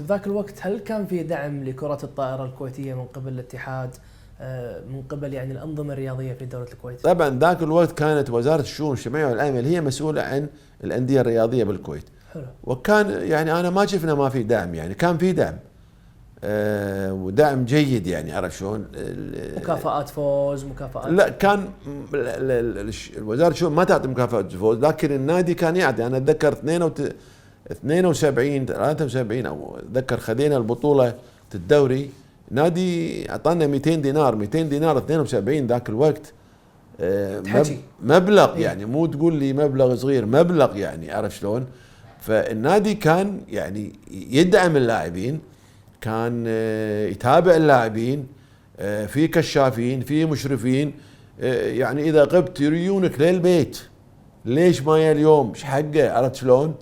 بذاك الوقت هل كان في دعم لكرة الطائرة الكويتية من قبل الاتحاد، من قبل يعني الأنظمة الرياضية في دولة الكويت؟ طبعا ذاك الوقت كانت وزارة الشؤون الاجتماعية والأيمن هي مسؤولة عن الأندية الرياضية بالكويت. حلو. وكان يعني أنا ما شفنا ما في دعم، يعني كان في دعم ودعم جيد، يعني عرف شلون. مكافآت فوز، مكافآت؟ لا، كان وزارة الشؤون ما تعطي مكافآت فوز، لكن النادي كان يعطي. أنا أتذكر 72 73 أو أتذكر خذينا البطولة الدوري، نادي أعطانا 200 دينار 200 دينار 72 ذاك الوقت. مبلغ يعني مو تقول لي مبلغ صغير، مبلغ يعني عرف شلون. فالنادي كان يعني يدعم اللاعبين، كان يتابع اللاعبين، في كشافين، في مشرفين، يعني اذا غبت يريونك للبيت، ليش ما يا اليوم، ايش حقه، عرفت شلون.